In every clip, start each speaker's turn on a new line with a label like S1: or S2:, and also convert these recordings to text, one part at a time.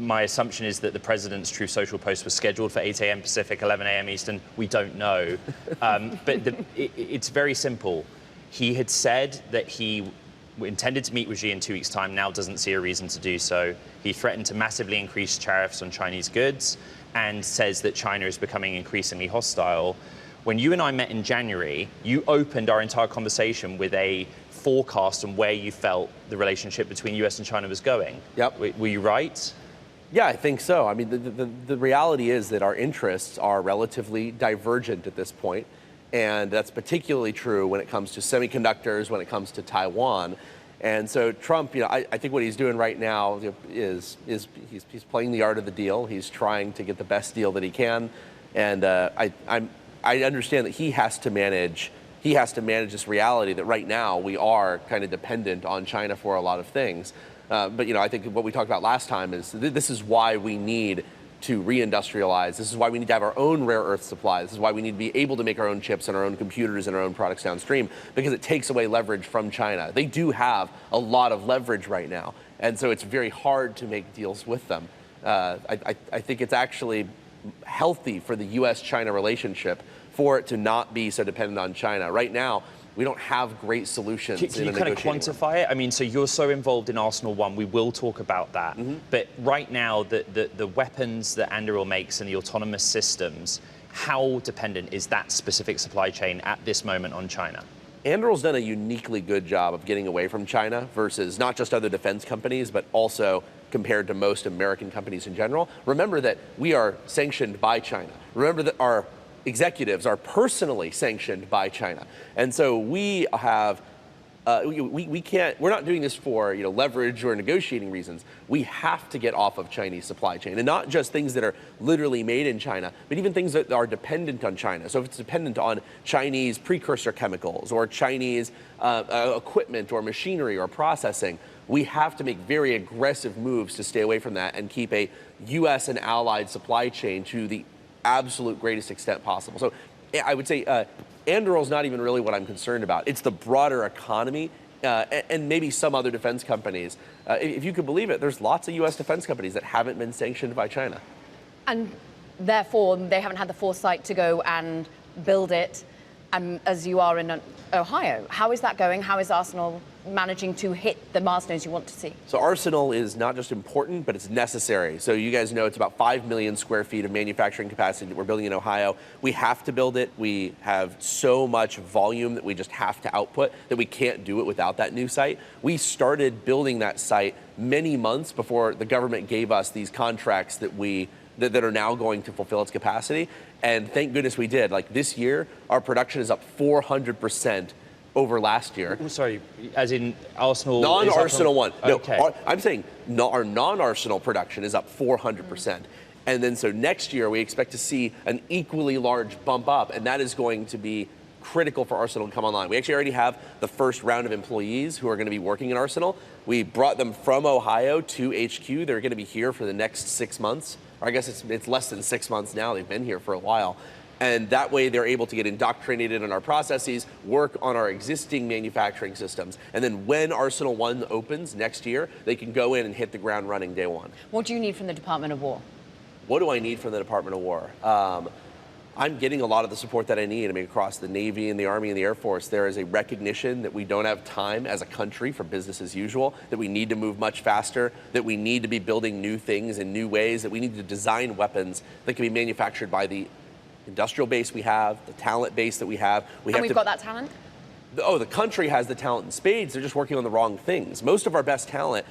S1: my assumption is that the president's Truth Social post was scheduled for 8 a.m. Pacific, 11 a.m. Eastern. We don't know. But it's very simple. He had said that he intended to meet with Xi in 2 weeks' time, now doesn't see a reason to do so. He threatened to massively increase tariffs on Chinese goods and says that China is becoming increasingly hostile. When you and I met in January, you opened our entire conversation with a forecast on where you felt the relationship between US and China was going.
S2: Yep.
S1: Were you right?
S2: Yeah, I think so. I mean, the reality is that our interests are relatively divergent at this point, and that's particularly true when it comes to semiconductors, when it comes to Taiwan. And so Trump, I think what he's doing right now is he's playing the art of the deal. He's trying to get the best deal that he can, and I understand that he has to manage this reality that right now we are kind of dependent on China for a lot of things. But I think what we talked about last time is this is why we need to reindustrialize. This is why we need to have our own rare earth supply. This is why we need to be able to make our own chips and our own computers and our own products downstream, because it takes away leverage from China. They do have a lot of leverage right now, and so it's very hard to make deals with them. I think it's actually healthy for the U.S.-China relationship for it to not be so dependent on China. Right now, we don't have great solutions.
S1: Can you kind of quantify it? I mean, so you're so involved in Arsenal 1, we will talk about that. Mm-hmm. But right now, the weapons that Anduril makes and the autonomous systems, how dependent is that specific supply chain at this moment on China?
S2: Anduril's done a uniquely good job of getting away from China versus not just other defense companies, but also compared to most American companies in general. Remember that we are sanctioned by China. Remember that our executives are personally sanctioned by China. And so we have, we're not doing this for leverage or negotiating reasons. We have to get off of Chinese supply chain, and not just things that are literally made in China, but even things that are dependent on China. So if it's dependent on Chinese precursor chemicals or Chinese equipment or machinery or processing, we have to make very aggressive moves to stay away from that and keep a U.S. and allied supply chain to the absolute greatest extent possible. So I would say Anduril's not even really what I'm concerned about. It's the broader economy and maybe some other defense companies. If you could believe it, there's lots of U.S. defense companies that haven't been sanctioned by China.
S3: And therefore, they haven't had the foresight to go and build it as you are in Ohio. How is that going? How is Arsenal managing to hit the milestones you want to see?
S2: So Arsenal is not just important, but it's necessary. So you guys know it's about 5 million square feet of manufacturing capacity that we're building in Ohio. We have to build it. We have so much volume that we just have to output that we can't do it without that new site. We started building that site many months before the government gave us these contracts that are now going to fulfill its capacity. And thank goodness we did. Like this year, our production is up 400% over last year.
S1: Oh, sorry, as in Arsenal?
S2: Non-Arsenal one. No,
S1: okay.
S2: I'm saying our non-Arsenal production is up 400%. And then so next year, we expect to see an equally large bump up, and that is going to be critical for Arsenal to come online. We actually already have the first round of employees who are going to be working in Arsenal. We brought them from Ohio to HQ. They're going to be here for the next 6 months. Or I guess it's less than 6 months now. They've been here for a while. And that way they're able to get indoctrinated in our processes, work on our existing manufacturing systems. And then when Arsenal 1 opens next year, they can go in and hit the ground running day one.
S3: What do you need from the Department of War?
S2: What do I need from the Department of War? I'm getting a lot of the support that I need. I mean, across the Navy and the Army and the Air Force, there is a recognition that we don't have time as a country for business as usual, that we need to move much faster, that we need to be building new things in new ways, that we need to design weapons that can be manufactured by the industrial base we have, the talent base that we have.
S3: We've got that talent?
S2: Oh, the country has the talent in spades. They're just working on the wrong things. Most of our best talent,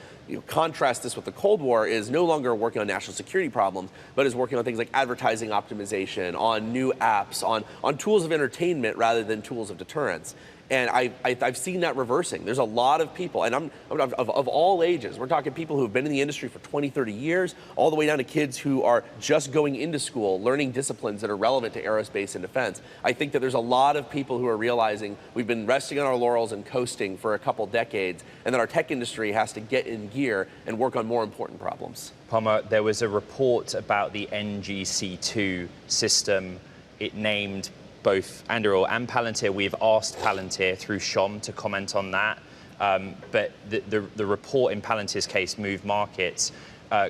S2: contrast this with the Cold War, is no longer working on national security problems, but is working on things like advertising optimization, on new apps, on tools of entertainment rather than tools of deterrence. And I've seen that reversing. There's a lot of people, and of all ages. We're talking people who have been in the industry for 20, 30 years, all the way down to kids who are just going into school, learning disciplines that are relevant to aerospace and defense. I think that there's a lot of people who are realizing we've been resting on our laurels and coasting for a couple decades, and that our tech industry has to get in gear and work on more important problems.
S1: Palmer, there was a report about the NGC2 system. It named both Anduril and Palantir. We've asked Palantir through Shom to comment on that. But the report in Palantir's case moved markets.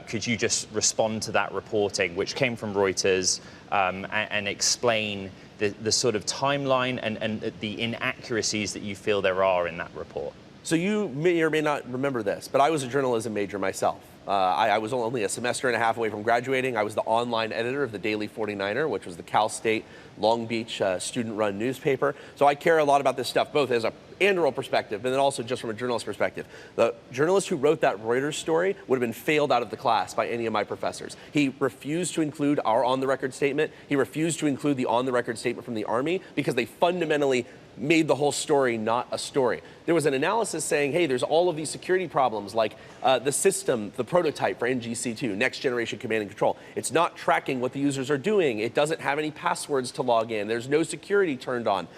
S1: could you just respond to that reporting, which came from Reuters, and explain the sort of timeline and the inaccuracies that you feel there are in that report?
S2: So you may or may not remember this, but I was a journalism major myself. I was only a semester and a half away from graduating. I was the online editor of the Daily 49er, which was the Cal State Long Beach student-run newspaper. So I care a lot about this stuff, both as a Anduril perspective and then also just from a journalist perspective. The journalist who wrote that Reuters story would have been failed out of the class by any of my professors. He refused to include our on-the-record statement. He refused to include the on-the-record statement from the Army because they fundamentally made the whole story not a story. There was an analysis saying, hey, there's all of these security problems like the system, the prototype for NGC2, Next Generation Command and Control. It's not tracking what the users are doing. It doesn't have any passwords to log in. There's no security turned on.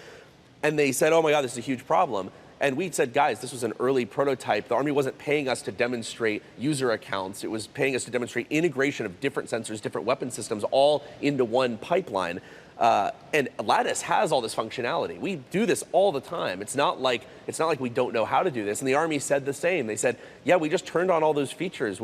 S2: And they said, oh my God, this is a huge problem. And we said, guys, this was an early prototype. The Army wasn't paying us to demonstrate user accounts. It was paying us to demonstrate integration of different sensors, different weapon systems, all into one pipeline. And Lattice has all this functionality. We do this all the time. It's not like we don't know how to do this. And the Army said the same. They said, yeah, we just turned on all those features.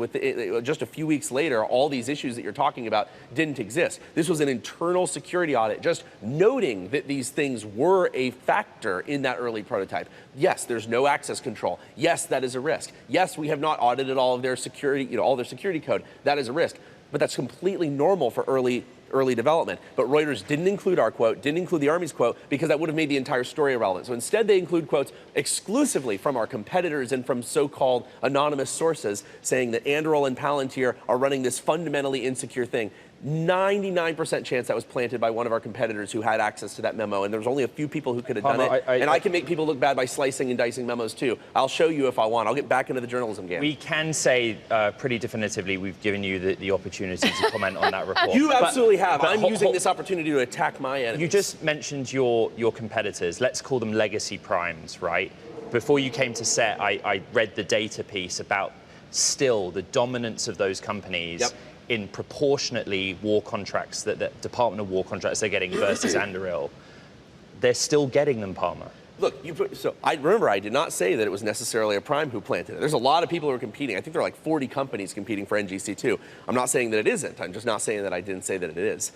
S2: Just a few weeks later, all these issues that you're talking about didn't exist. This was an internal security audit, just noting that these things were a factor in that early prototype. Yes, there's no access control. Yes, that is a risk. Yes, we have not audited all of their security, all their security code. That is a risk. But that's completely normal for early development. But Reuters didn't include our quote, didn't include the Army's quote, because that would have made the entire story irrelevant. So instead they include quotes exclusively from our competitors and from so-called anonymous sources saying that Anduril and Palantir are running this fundamentally insecure thing. 99% chance that was planted by one of our competitors who had access to that memo, and there was only a few people who could have done it. And I can make people look bad by slicing and dicing memos too. I'll show you if I want. I'll get back into the journalism game.
S1: We can say pretty definitively we've given you the opportunity to comment on that report.
S2: You absolutely have. But I'm using this opportunity to attack my enemies.
S1: You just mentioned your competitors. Let's call them legacy primes, right? Before you came to set, I read the data piece about still the dominance of those companies.
S2: Yep.
S1: In proportionately war contracts that the Department of War contracts they're getting versus Anduril. They're still getting them, Palmer.
S2: Look, I remember I did not say that it was necessarily a prime who planted it. There's a lot of people who are competing. I think there are like 40 companies competing for NGC2. I'm not saying that it isn't. I'm just not saying that I didn't say that it is.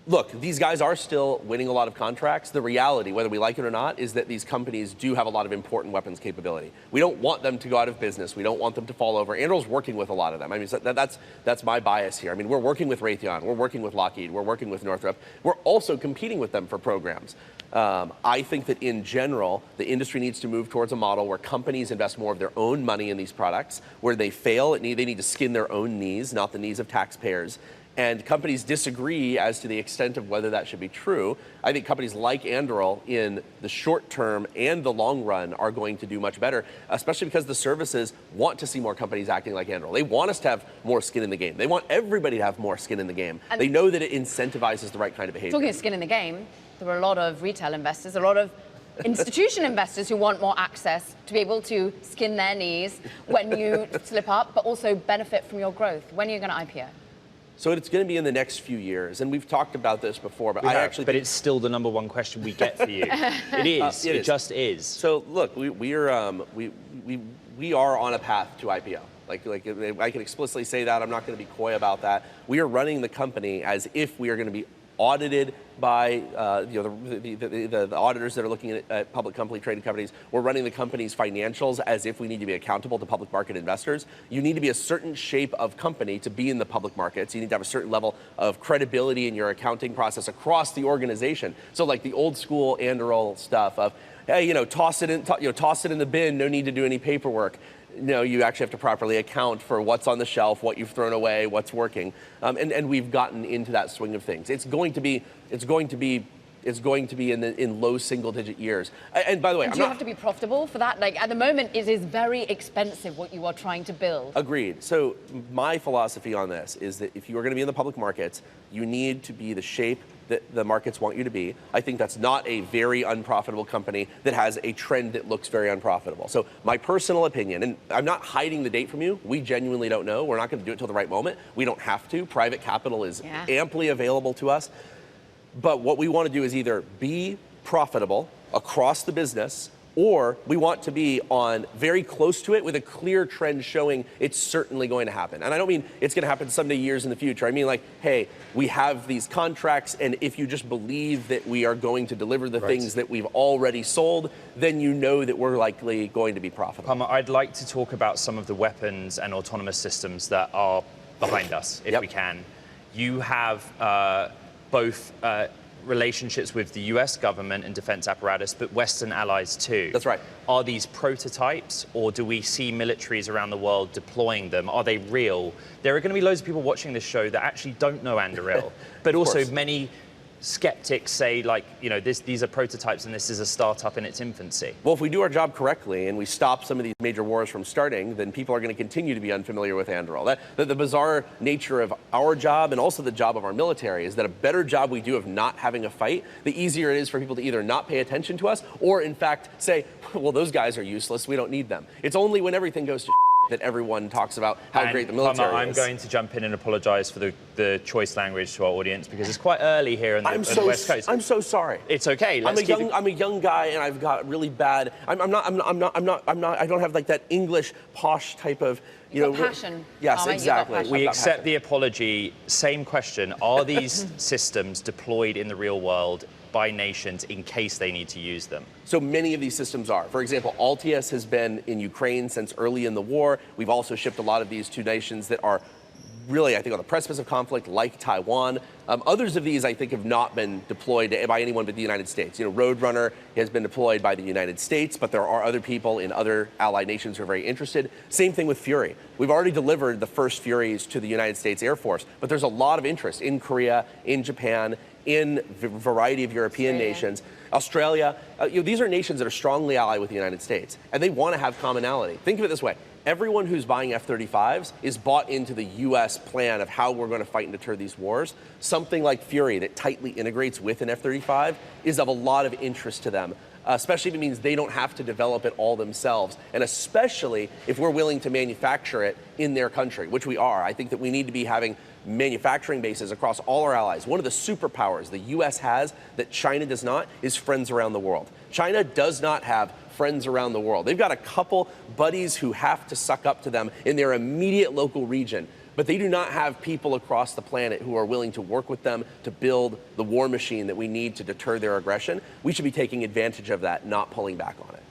S2: Look, these guys are still winning a lot of contracts. The reality, whether we like it or not, is that these companies do have a lot of important weapons capability. We don't want them to go out of business. We don't want them to fall over. Anduril's working with a lot of them. I mean, that's my bias here. I mean, we're working with Raytheon. We're working with Lockheed. We're working with Northrop. We're also competing with them for programs. I think that in general, the industry needs to move towards a model where companies invest more of their own money in these products. Where they fail, they need to skin their own knees, not the knees of taxpayers. And companies disagree as to the extent of whether that should be true. I think companies like Anduril in the short term and the long run are going to do much better, especially because the services want to see more companies acting like Anduril. They want us to have more skin in the game. They want everybody to have more skin in the game. And they know that it incentivizes the right kind of behavior.
S3: Talking of skin in the game, there are a lot of retail investors, a lot of institution investors who want more access to be able to skin their knees when you slip up, but also benefit from your growth. When are you going to IPO?
S2: So it's going to be in the next few years, and we've talked about this before, but
S1: but it's still the number one question we get for you. It is. It just is.
S2: So look, we are on a path to IPO. Like I can explicitly say that. I'm not going to be coy about that. We are running the company as if we are going to be audited by the auditors that are looking at public company traded companies. We're running the company's financials as if we need to be accountable to public market investors. You need to be a certain shape of company to be in the public markets. You need to have a certain level of credibility in your accounting process across the organization. So like the old school Anduril stuff of, hey, toss it in the bin. No need to do any paperwork. No, you actually have to properly account for what's on the shelf, what you've thrown away, what's working, and we've gotten into that swing of things. It's going to be in low single-digit years. And by the way,
S3: do you have to be profitable for that? Like at the moment, it is very expensive what you are trying to build.
S2: Agreed. So my philosophy on this is that if you are going to be in the public markets, you need to be the shape that the markets want you to be. I think that's not a very unprofitable company that has a trend that looks very unprofitable. So my personal opinion, and I'm not hiding the date from you, we genuinely don't know. We're not going to do it till the right moment. We don't have to. Private capital is amply available to us. But what we want to do is either be profitable across the business or we want to be on very close to it with a clear trend showing it's certainly going to happen. And I don't mean it's going to happen someday years in the future. I mean like, hey, we have these contracts, and if you just believe that we are going to deliver the things that we've already sold, then you know that we're likely going to be profitable.
S1: Palmer, I'd like to talk about some of the weapons and autonomous systems that are behind us, if we can. You have both relationships with the US government and defense apparatus, but Western allies too.
S2: That's right.
S1: Are these prototypes, or do we see militaries around the world deploying them? Are they real? There are going to be loads of people watching this show that actually don't know Anduril, but also many skeptics say, like, you know, these are prototypes and this is a startup in its infancy.
S2: Well, if we do our job correctly and we stop some of these major wars from starting, then people are going to continue to be unfamiliar with Anduril. The bizarre nature of our job and also the job of our military is that a better job we do of not having a fight, the easier it is for people to either not pay attention to us or, in fact, say, well, those guys are useless, we don't need them. It's only when everything goes to that everyone talks about how great the military is.
S1: I'm going to jump in and apologize for the choice language to our audience, because it's quite early here on the West Coast.
S2: I'm so sorry.
S1: It's okay.
S2: I'm a young guy, and I've got really bad. I don't have like that English posh type of, you know,
S3: passion.
S2: Yes, exactly.
S1: We accept the apology. Same question. Are these systems deployed in the real world by nations in case they need to use them?
S2: So many of these systems are. For example, Altius has been in Ukraine since early in the war. We've also shipped a lot of these to nations that are really, I think, on the precipice of conflict, like Taiwan. Others of these, I think, have not been deployed by anyone but the United States. You know, Roadrunner has been deployed by the United States, but there are other people in other allied nations who are very interested. Same thing with Fury. We've already delivered the first Furies to the United States Air Force, but there's a lot of interest in Korea, in Japan, in a variety of European nations. Australia, these are nations that are strongly allied with the United States, and they want to have commonality. Think of it this way. Everyone who's buying F-35s is bought into the U.S. plan of how we're going to fight and deter these wars. Something like Fury that tightly integrates with an F-35 is of a lot of interest to them, especially if it means they don't have to develop it all themselves, and especially if we're willing to manufacture it in their country, which we are. I think that we need to be having manufacturing bases across all our allies. One of the superpowers the U.S. has that China does not is friends around the world. China does not have friends around the world. They've got a couple buddies who have to suck up to them in their immediate local region, but they do not have people across the planet who are willing to work with them to build the war machine that we need to deter their aggression. We should be taking advantage of that, not pulling back on it.